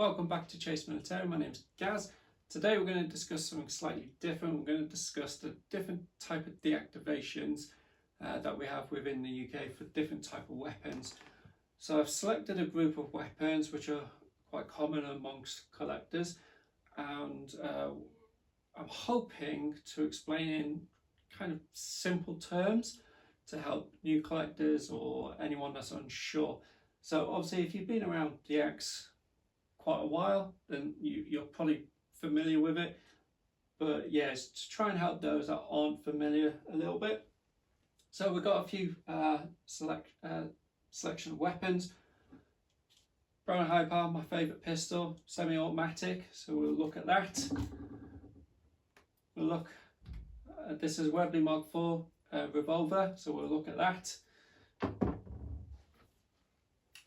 Welcome back to Chase Militaria. My name's Gaz. Today we're going to discuss something slightly different. We're going to discuss the different type of deactivations that we have within the UK for different type of weapons. So I've selected a group of weapons which are quite common amongst collectors, and I'm hoping to explain in kind of simple terms to help new collectors or anyone that's unsure. So obviously if you've been around deacts quite a while, then you're probably familiar with it, but yes, to try and help those that aren't familiar a little bit. So we've got a few selection of weapons. Brown high power, my favourite pistol, semi-automatic, so we'll look at that. We'll look at this is Webley Mark IV revolver, so we'll look at that.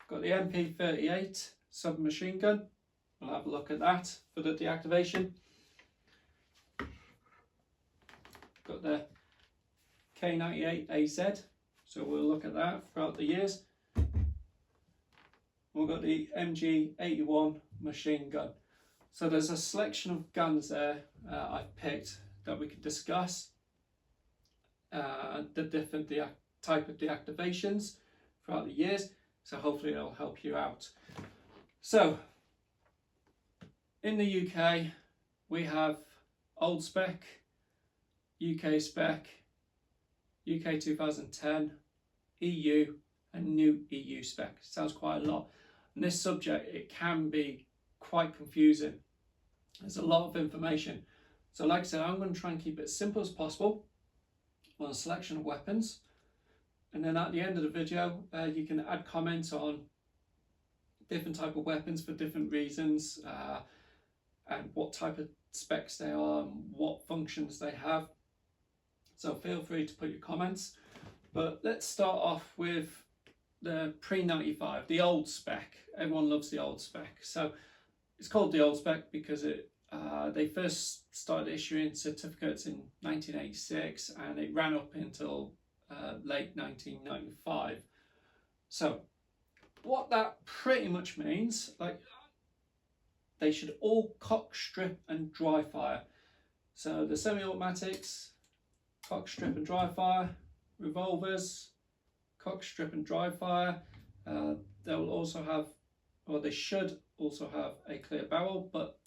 Got the MP38 submachine gun, we'll have a look at that for the deactivation. Got the K98 AZ, so we'll look at that throughout the years. We've got the MG81 machine gun. So there's a selection of guns there I've picked that we could discuss. The different type of deactivations throughout the years. So hopefully it'll help you out. So in the UK we have old spec, UK spec, UK 2010, EU and new EU spec. Sounds quite a lot. And this subject, it can be quite confusing. There's a lot of information. So like I said, I'm going to try and keep it as simple as possible on a selection of weapons. And then at the end of the video, you can add comments on different type of weapons for different reasons, and what type of specs they are and what functions they have. So feel free to put your comments. But let's start off with the pre-95, the old spec. Everyone loves the old spec. So it's called the old spec because they first started issuing certificates in 1986 and it ran up until late 1995. So what that pretty much means, like, they should all cock, strip and dry fire. So the semi-automatics, cock, strip and dry fire. Revolvers, cock, strip and dry fire. They will also have, or they should also have, a clear barrel, but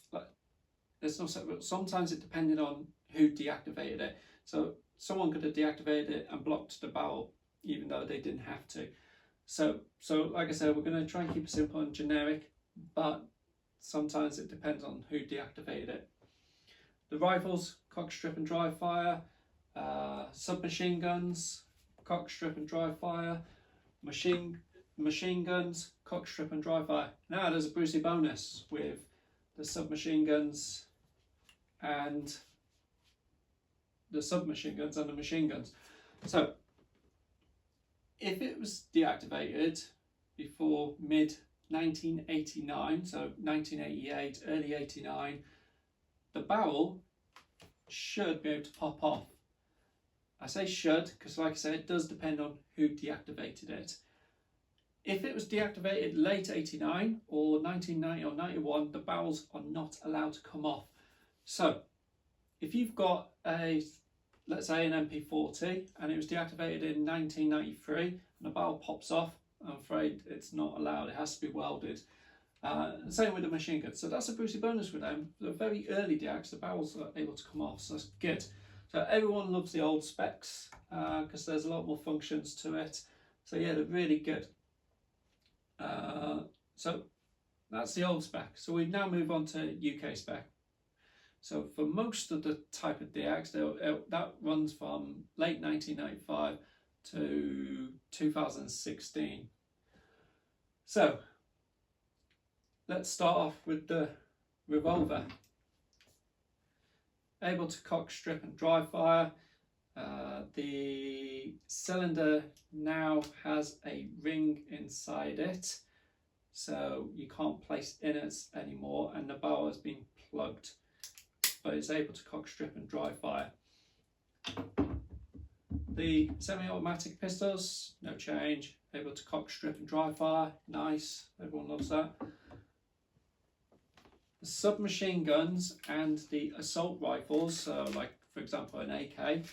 there's no separate. Sometimes it depended on who deactivated it. So someone could have deactivated it and blocked the barrel even though they didn't have to. So like I said, we're going to try and keep it simple and generic, but sometimes it depends on who deactivated it. The rifles, cock, strip and dry fire. Submachine guns, cock, strip and dry fire. Machine guns, cock, strip and dry fire. Now there's a Brucey bonus with the submachine guns and the machine guns. So if it was deactivated before mid 1989, so 1988, early 89, the barrel should be able to pop off. I say should because, like I said, it does depend on who deactivated it. If it was deactivated late 89 or 1990 or 91, the barrels are not allowed to come off. So if you've got a, let's say, an MP40 and it was deactivated in 1993 and the barrel pops off, I'm afraid it's not allowed. It has to be welded. Same with the machine gun. So that's a Brucey bonus with them. The very early deacts, the barrels are able to come off, so that's good. So everyone loves the old specs because there's a lot more functions to it. So yeah, they're really good. So that's the old spec. So we now move on to UK spec. So for most of the type of deacts, that runs from late 1995 to 2016. So let's start off with the revolver. Able to cock, strip and dry fire. The cylinder now has a ring inside it, so you can't place innards anymore, and the barrel has been plugged, but it's able to cock, strip and dry fire. The semi-automatic pistols, no change, able to cock, strip and dry fire, nice, everyone loves that. submachine guns and the assault rifles, so like for example an AK,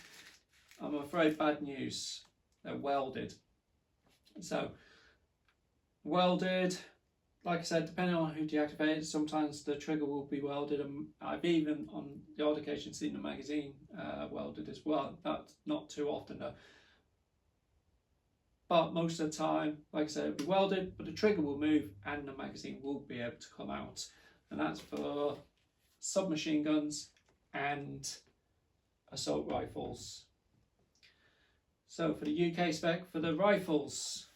I'm afraid bad news. They're welded. So welded, like I said, depending on who deactivated, sometimes the trigger will be welded, and I've even on the odd occasion seen the magazine welded as well. That's not too often though. But most of the time, like I said, it'll be welded, but the trigger will move and the magazine will be able to come out. And that's for submachine guns and assault rifles. So for the UK spec, for the rifles,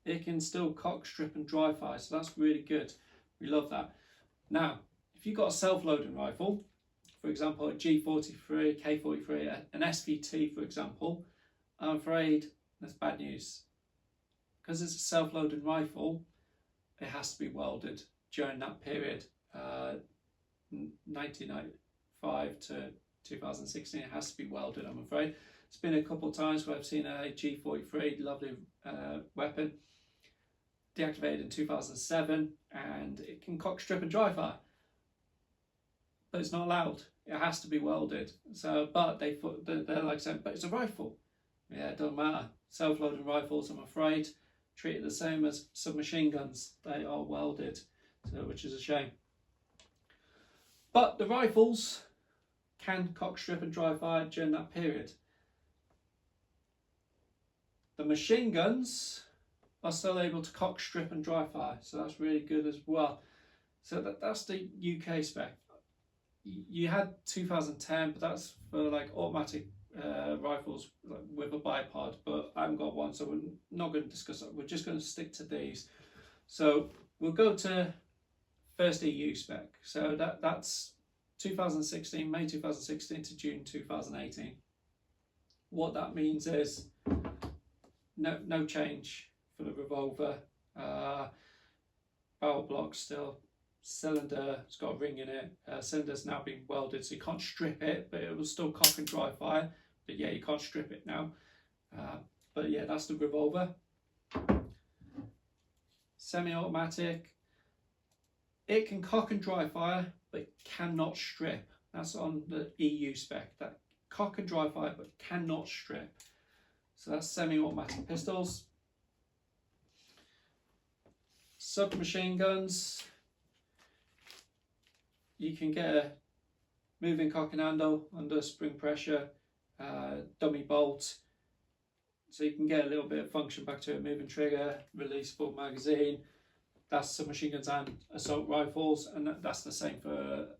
it can still cock, strip and dry fire, so that's really good. We love that. Now, if you've got a self-loading rifle, for example a G43, K43, an SVT for example, I'm afraid that's bad news. Because it's a self-loading rifle, it has to be welded during that period, 1995 to 2016, it has to be welded, I'm afraid. It's been a couple of times where I've seen a G43, lovely weapon, deactivated in 2007, and it can cock, strip and dry fire. But it's not allowed. It has to be welded. So, but they're like saying, but it's a rifle. Yeah, it doesn't matter. Self-loading rifles, I'm afraid, treated the same as submachine guns. They are welded, so, which is a shame. But the rifles can cock, strip and dry fire during that period. The machine guns are still able to cock, strip and dry fire, so that's really good as well. So that's the UK spec. You had 2010, but that's for like automatic rifles with a bipod, but I haven't got one, so we're not going to discuss that. We're just going to stick to these. So we'll go to first EU spec. So that's 2016, May 2016 to June 2018. What that means is no change for the revolver. Barrel block still. Cylinder, it's got a ring in it. Cylinder's now been welded, so you can't strip it, but it will still cock and dry fire. But yeah, you can't strip it now. But yeah, that's the revolver. Semi-automatic. It can cock and dry fire, but cannot strip. That's on the EU spec. That cock and dry fire, but cannot strip. So that's semi-automatic pistols. Submachine guns. You can get a moving cock and handle under spring pressure, dummy bolt. So you can get a little bit of function back to it, moving trigger, releasable magazine. That's submachine guns and assault rifles, and that's the same for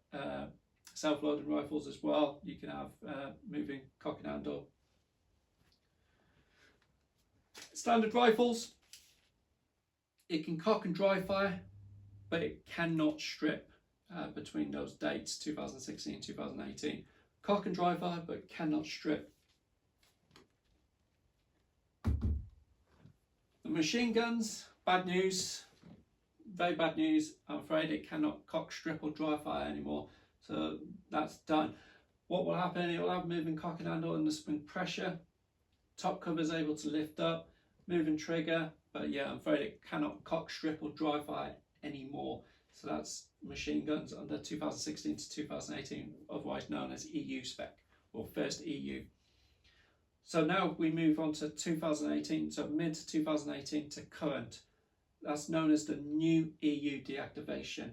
self-loading rifles as well. You can have moving cock and handle. Standard rifles, it can cock and dry fire, but it cannot strip between those dates, 2016 2018. Cock and dry fire, but cannot strip. The machine guns, bad news, very bad news. I'm afraid it cannot cock, strip or dry fire anymore, so that's done. What will happen, it will have moving cock and handle under spring pressure, top cover is able to lift up, moving trigger, but yeah, I'm afraid it cannot cock, strip or dry fire anymore. So that's machine guns under 2016 to 2018, otherwise known as EU spec, or first EU. So now we move on to 2018, so mid 2018 to current. That's known as the new EU deactivation.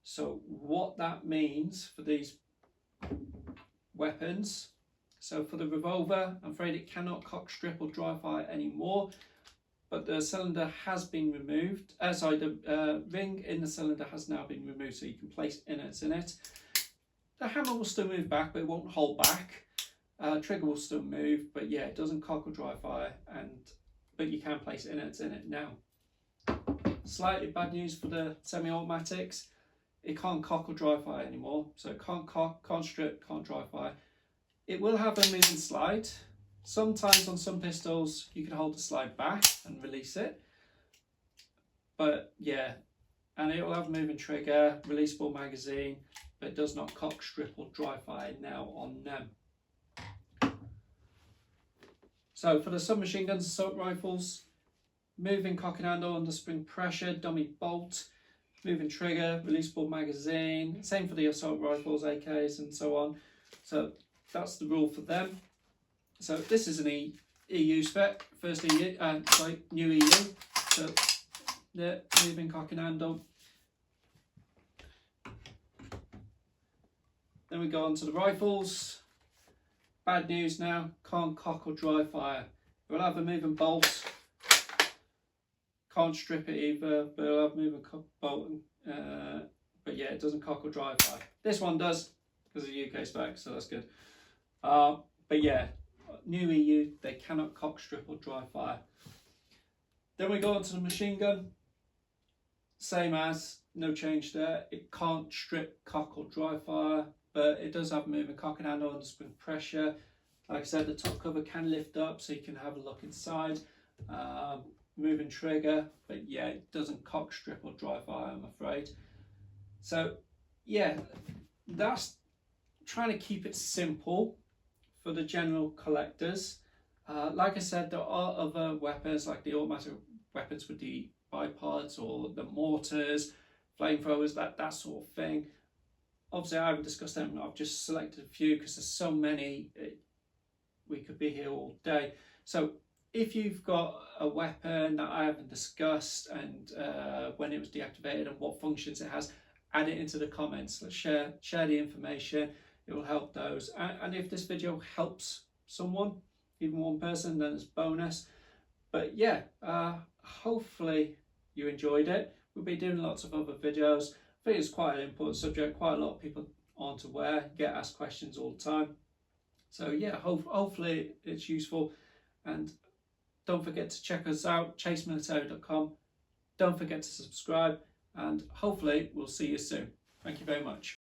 So what that means for these weapons, so for the revolver, I'm afraid it cannot cock, strip or dry fire anymore, but the cylinder has been removed. The ring in the cylinder has now been removed, so you can place innards in it. The hammer will still move back, but it won't hold back. Trigger will still move, but yeah, it doesn't cock or dry fire, but you can place innards in it now. Slightly bad news for the semi-automatics. It can't cock or dry fire anymore, so it can't cock, can't strip, can't dry fire. It will have a moving slide. Sometimes on some pistols you can hold the slide back and release it, but yeah, and it will have a moving trigger, releasable magazine, but it does not cock, strip or dry fire now on them. So for the submachine guns, assault rifles, moving cock and handle under spring pressure, dummy bolt. moving trigger, releasable magazine, same for the assault rifles, AKs and so on. So that's the rule for them. So this is an EU spec, first EU, new EU. So the moving cock and handle. Then we go on to the rifles. Bad news now, can't cock or dry fire. We'll have a moving bolt. Can't strip it either, but it'll have moving bolt. But yeah, it doesn't cock or dry fire. This one does, because of UK spec, so that's good. But yeah, new EU, they cannot cock, strip or dry fire. Then we go on to the machine gun. Same as, no change there. It can't strip, cock or dry fire, but it does have a moving cock and handle under spring pressure. Like I said, the top cover can lift up so you can have a look inside. Moving trigger, but yeah, it doesn't cock, strip or dry fire, I'm afraid. So yeah, that's trying to keep it simple for the general collectors. Like I said, there are other weapons like the automatic weapons with the bipods or the mortars, flamethrowers, that sort of thing. Obviously I haven't discussed them, I've just selected a few because there's so many, we could be here all day. So if you've got a weapon that I haven't discussed and when it was deactivated and what functions it has, add it into the comments. Let's share the information, it will help those. And if this video helps someone, even one person, then it's bonus. But yeah, hopefully you enjoyed it. We'll be doing lots of other videos. I think it's quite an important subject. Quite a lot of people aren't aware, get asked questions all the time. So yeah, hopefully it's useful. And don't forget to check us out, chasemilitaria.com. Don't forget to subscribe, and hopefully we'll see you soon. Thank you very much.